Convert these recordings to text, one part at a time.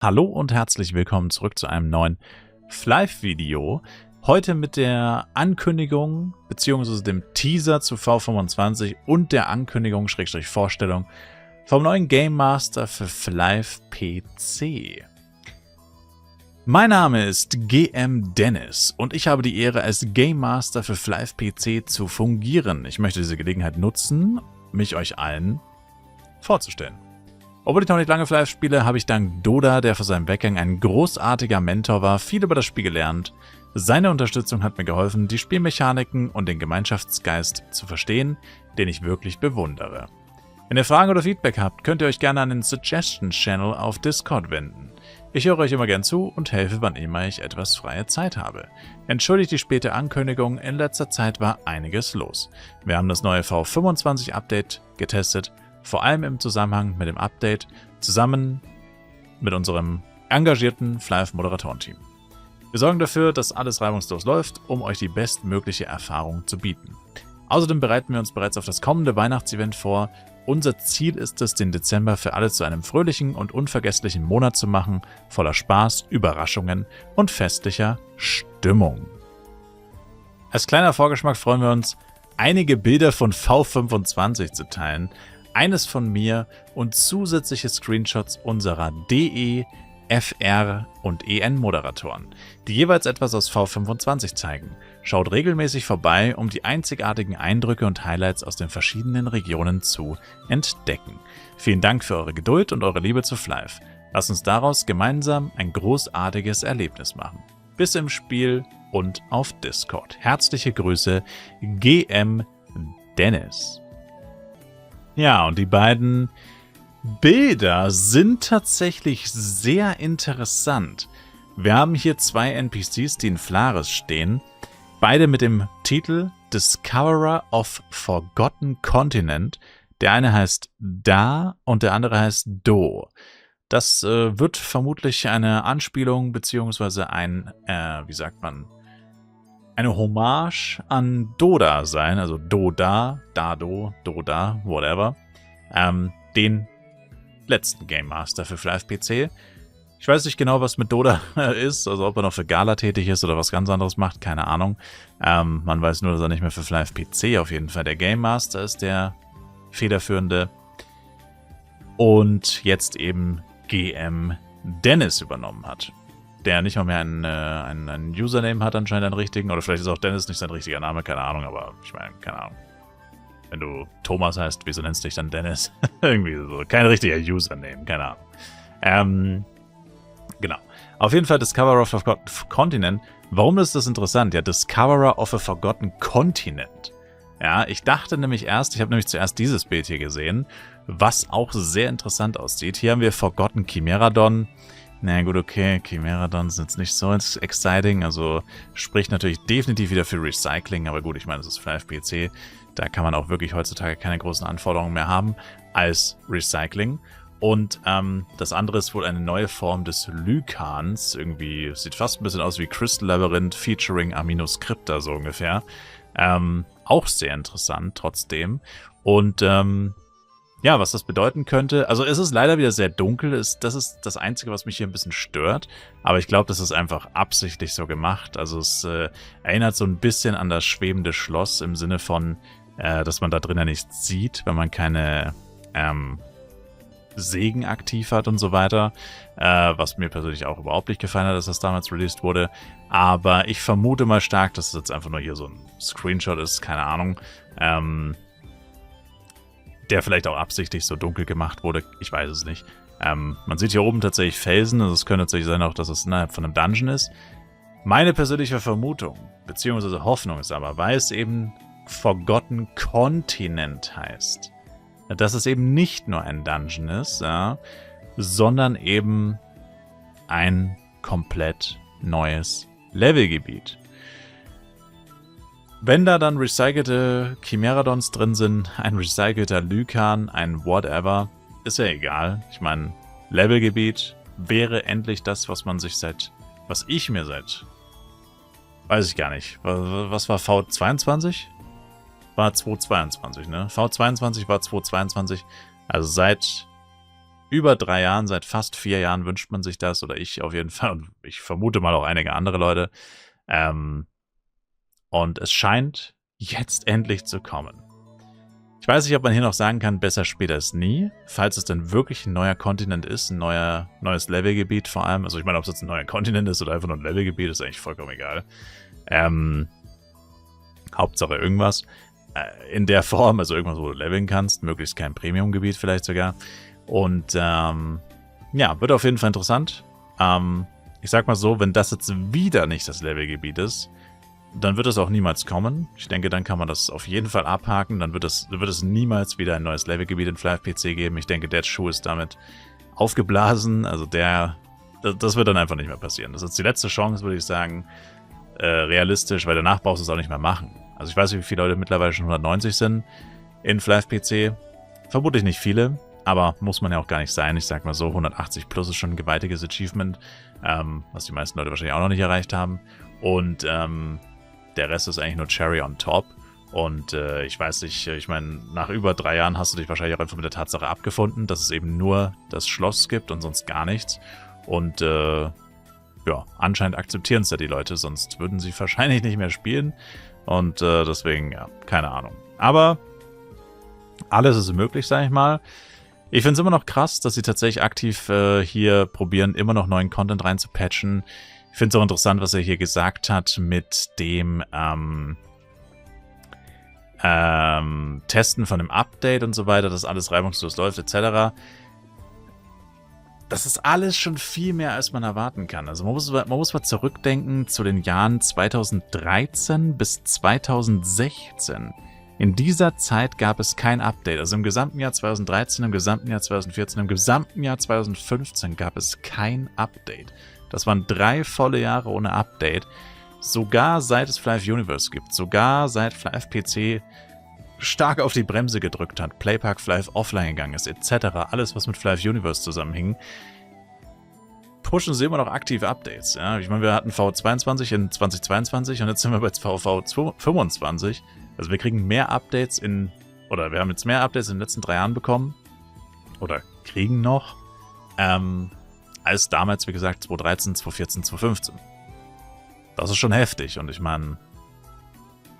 Hallo und herzlich willkommen zurück zu einem neuen Flive-Video. Heute mit der Ankündigung bzw. dem Teaser zu V25 und der Ankündigung / Vorstellung vom neuen Game Master für Flive PC. Mein Name ist GM Dennis und ich habe die Ehre, als Game Master für Flive PC zu fungieren. Ich möchte diese Gelegenheit nutzen, mich euch allen vorzustellen. Obwohl ich noch nicht lange Flive spiele, habe ich dank Doda, der vor seinem Weggang ein großartiger Mentor war, viel über das Spiel gelernt. Seine Unterstützung hat mir geholfen, die Spielmechaniken und den Gemeinschaftsgeist zu verstehen, den ich wirklich bewundere. Wenn ihr Fragen oder Feedback habt, könnt ihr euch gerne an den Suggestions-Channel auf Discord wenden. Ich höre euch immer gern zu und helfe, wann immer ich etwas freie Zeit habe. Entschuldigt die späte Ankündigung, in letzter Zeit war einiges los. Wir haben das neue V25-Update getestet, vor allem im Zusammenhang mit dem Update, zusammen mit unserem engagierten Flive-Moderatorenteam. Wir sorgen dafür, dass alles reibungslos läuft, um euch die bestmögliche Erfahrung zu bieten. Außerdem bereiten wir uns bereits auf das kommende Weihnachtsevent vor. Unser Ziel ist es, den Dezember für alle zu einem fröhlichen und unvergesslichen Monat zu machen, voller Spaß, Überraschungen und festlicher Stimmung. Als kleiner Vorgeschmack freuen wir uns, einige Bilder von V25 zu teilen, eines von mir und zusätzliche Screenshots unserer DE, FR und EN-Moderatoren, die jeweils etwas aus V25 zeigen. Schaut regelmäßig vorbei, um die einzigartigen Eindrücke und Highlights aus den verschiedenen Regionen zu entdecken. Vielen Dank für eure Geduld und eure Liebe zu Flive. Lasst uns daraus gemeinsam ein großartiges Erlebnis machen. Bis im Spiel und auf Discord. Herzliche Grüße, GM Dennis. Ja, und die beiden Bilder sind tatsächlich sehr interessant. Wir haben hier zwei NPCs, die in Flares stehen, beide mit dem Titel Discoverer of Forgotten Continent. Der eine heißt Da und der andere heißt Do. Das wird vermutlich eine Anspielung bzw. eine Hommage an Doda sein, also Doda, Dado, Doda, whatever, den letzten Game Master für Flive PC. Ich weiß nicht genau, was mit Doda ist, also ob er noch für Gala tätig ist oder was ganz anderes macht, keine Ahnung. Man weiß nur, dass er nicht mehr für Flive PC auf jeden Fall der Game Master ist, der federführende. Und jetzt eben GM Dennis übernommen hat. Der nicht mal mehr einen Username hat, anscheinend einen richtigen. Oder vielleicht ist auch Dennis nicht sein richtiger Name, keine Ahnung, aber ich meine, keine Ahnung. Wenn du Thomas heißt, wieso nennst du dich dann Dennis? Irgendwie so. Kein richtiger Username, keine Ahnung. Genau. Auf jeden Fall Discoverer of a Forgotten Continent. Warum ist das interessant? Ja, Discoverer of a Forgotten Continent. Ja, ich dachte nämlich erst, ich habe nämlich zuerst dieses Bild hier gesehen, was auch sehr interessant aussieht. Hier haben wir Forgotten Chimeradon. Na gut, okay, Chimeradons sind jetzt nicht so exciting, also spricht natürlich definitiv wieder für Recycling, aber gut, ich meine, das ist Flive PC, da kann man auch wirklich heutzutage keine großen Anforderungen mehr haben als Recycling. Und das andere ist wohl eine neue Form des Lycans, irgendwie, sieht fast ein bisschen aus wie Crystal Labyrinth featuring Aminoscripta, so ungefähr. Auch sehr interessant trotzdem. Und ja, was das bedeuten könnte, also es ist leider wieder sehr dunkel, das ist das Einzige, was mich hier ein bisschen stört, aber ich glaube, das ist einfach absichtlich so gemacht, also es erinnert so ein bisschen an das schwebende Schloss im Sinne von, dass man da drinnen nichts sieht, wenn man keine Sägen aktiv hat und so weiter, was mir persönlich auch überhaupt nicht gefallen hat, dass das damals released wurde, aber ich vermute mal stark, dass es jetzt einfach nur hier so ein Screenshot ist, keine Ahnung, der vielleicht auch absichtlich so dunkel gemacht wurde. Ich weiß es nicht. Man sieht hier oben tatsächlich Felsen. Also es könnte tatsächlich sein, auch, dass es innerhalb von einem Dungeon ist. Meine persönliche Vermutung, beziehungsweise Hoffnung ist aber, weil es eben Forgotten Continent heißt, dass es eben nicht nur ein Dungeon ist, ja, sondern eben ein komplett neues Levelgebiet. Wenn da dann recycelte Chimeradons drin sind, ein recycelter Lycan, ein whatever, ist ja egal. Ich meine, Levelgebiet wäre endlich das, was ich mir seit, weiß ich gar nicht, was war V22? War 2022, ne? V22 war 2022, also seit über 3 Jahren, seit fast 4 Jahren wünscht man sich das, oder ich auf jeden Fall, und ich vermute mal auch einige andere Leute. Und es scheint jetzt endlich zu kommen. Ich weiß nicht, ob man hier noch sagen kann, besser später als nie. Falls es dann wirklich ein neuer Kontinent ist, ein neues Levelgebiet vor allem. Also ich meine, ob es jetzt ein neuer Kontinent ist oder einfach nur ein Levelgebiet, ist eigentlich vollkommen egal. Hauptsache irgendwas. In der Form, also irgendwas, wo du leveln kannst. Möglichst kein Premium-Gebiet vielleicht sogar. Und ja, wird auf jeden Fall interessant. Ich sag mal so, wenn das jetzt wieder nicht das Levelgebiet ist, dann wird es auch niemals kommen. Ich denke, dann kann man das auf jeden Fall abhaken. Dann wird es niemals wieder ein neues Levelgebiet in FlyFPC geben. Ich denke, der Schuh ist damit aufgeblasen. Also das wird dann einfach nicht mehr passieren. Das ist die letzte Chance, würde ich sagen, realistisch, weil danach brauchst du es auch nicht mehr machen. Also ich weiß nicht, wie viele Leute mittlerweile schon 190 sind in FlyFPC. Vermutlich nicht viele, aber muss man ja auch gar nicht sein. Ich sag mal so, 180 plus ist schon ein gewaltiges Achievement, was die meisten Leute wahrscheinlich auch noch nicht erreicht haben. Und der Rest ist eigentlich nur Cherry on top. Und ich weiß nicht, ich meine, nach über 3 Jahren hast du dich wahrscheinlich auch einfach mit der Tatsache abgefunden, dass es eben nur das Schloss gibt und sonst gar nichts. Und ja, anscheinend akzeptieren es ja die Leute, sonst würden sie wahrscheinlich nicht mehr spielen. Und deswegen, ja, keine Ahnung. Aber alles ist möglich, sag ich mal. Ich finde es immer noch krass, dass sie tatsächlich aktiv hier probieren, immer noch neuen Content reinzupatchen. Ich finde es auch interessant, was er hier gesagt hat mit dem Testen von dem Update und so weiter, dass alles reibungslos läuft etc. Das ist alles schon viel mehr, als man erwarten kann. Also man muss mal zurückdenken zu den Jahren 2013 bis 2016. In dieser Zeit gab es kein Update. Also im gesamten Jahr 2013, im gesamten Jahr 2014, im gesamten Jahr 2015 gab es kein Update. Das waren 3 volle Jahre ohne Update. Sogar seit es Fly Universe gibt. Sogar seit FlyFPC stark auf die Bremse gedrückt hat. Playpark Fly offline gegangen ist, etc. Alles, was mit Fly Universe zusammenhing. Pushen sie immer noch aktive Updates. Ja? Ich meine, wir hatten V22 in 2022 und jetzt sind wir bei VV25. Also wir kriegen mehr Updates oder wir haben jetzt mehr Updates in den letzten 3 Jahren bekommen. Oder kriegen noch. Als damals, wie gesagt, 2013, 2014, 2015. Das ist schon heftig. Und ich meine,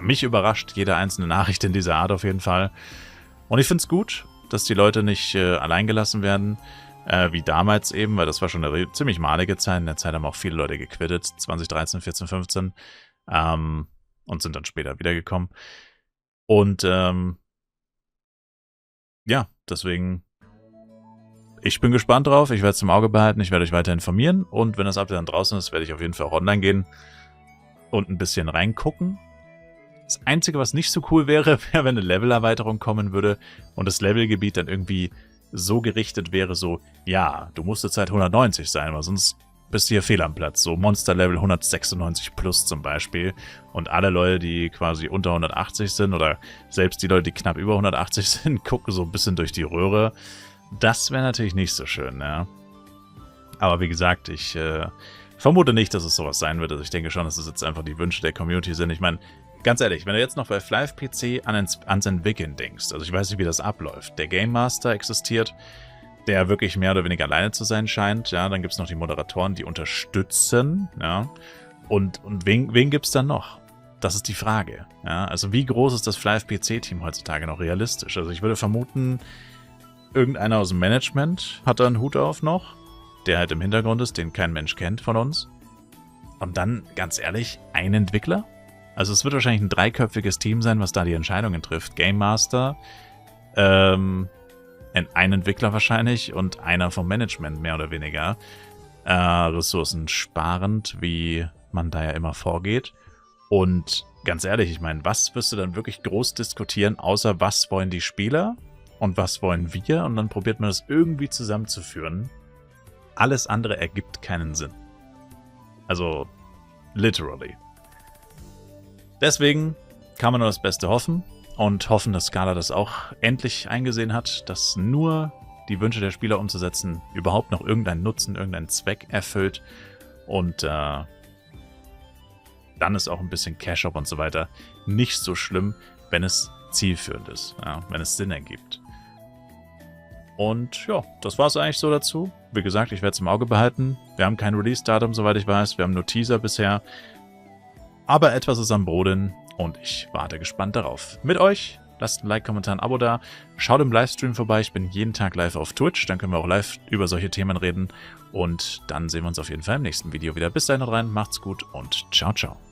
mich überrascht jede einzelne Nachricht in dieser Art auf jeden Fall. Und ich finde es gut, dass die Leute nicht allein gelassen werden, wie damals eben, weil das war schon eine ziemlich malige Zeit. In der Zeit haben auch viele Leute gequittet, 2013, 14, 15, und sind dann später wiedergekommen. Und ja, deswegen, ich bin gespannt drauf. Ich werde es im Auge behalten. Ich werde euch weiter informieren. Und wenn das Update dann draußen ist, werde ich auf jeden Fall auch online gehen und ein bisschen reingucken. Das Einzige, was nicht so cool wäre, wäre, wenn eine Levelerweiterung kommen würde und das Levelgebiet dann irgendwie so gerichtet wäre, so, ja, du musst jetzt halt 190 sein, aber sonst bist du hier fehl am Platz. So Monster-Level 196 plus zum Beispiel. Und alle Leute, die quasi unter 180 sind oder selbst die Leute, die knapp über 180 sind, gucken so ein bisschen durch die Röhre. Das wäre natürlich nicht so schön, ja. Aber wie gesagt, ich vermute nicht, dass es sowas sein wird. Also ich denke schon, dass es jetzt einfach die Wünsche der Community sind. Ich meine, ganz ehrlich, wenn du jetzt noch bei FlyFPC ans Entwickeln denkst, also ich weiß nicht, wie das abläuft. Der Game Master existiert, der wirklich mehr oder weniger alleine zu sein scheint. Ja, dann gibt es noch die Moderatoren, die unterstützen. Ja, und wen gibt es dann noch? Das ist die Frage. Ja, also wie groß ist das FlyFPC-Team heutzutage noch realistisch? Also ich würde vermuten, irgendeiner aus dem Management hat da einen Hut auf noch, der halt im Hintergrund ist, den kein Mensch kennt von uns. Und dann, ganz ehrlich, ein Entwickler? Also es wird wahrscheinlich ein 3-köpfiges Team sein, was da die Entscheidungen trifft. Game Master, ein Entwickler wahrscheinlich und einer vom Management, mehr oder weniger. Ressourcensparend, wie man da ja immer vorgeht. Und ganz ehrlich, ich meine, was wirst du dann wirklich groß diskutieren, außer was wollen die Spieler und was wollen wir? Und dann probiert man das irgendwie zusammenzuführen. Alles andere ergibt keinen Sinn. Also, literally. Deswegen kann man nur das Beste hoffen und hoffen, dass Scala das auch endlich eingesehen hat, dass nur die Wünsche der Spieler umzusetzen überhaupt noch irgendeinen Nutzen, irgendeinen Zweck erfüllt und dann ist auch ein bisschen Cash-Up und so weiter nicht so schlimm, wenn es zielführend ist, ja, wenn es Sinn ergibt. Und ja, das war es eigentlich so dazu. Wie gesagt, ich werde es im Auge behalten. Wir haben kein Release-Datum, soweit ich weiß. Wir haben nur Teaser bisher. Aber etwas ist am Boden und ich warte gespannt darauf. Mit euch, lasst ein Like, Kommentar, ein Abo da. Schaut im Livestream vorbei. Ich bin jeden Tag live auf Twitch. Dann können wir auch live über solche Themen reden. Und dann sehen wir uns auf jeden Fall im nächsten Video wieder. Bis dahin rein, macht's gut und ciao, ciao.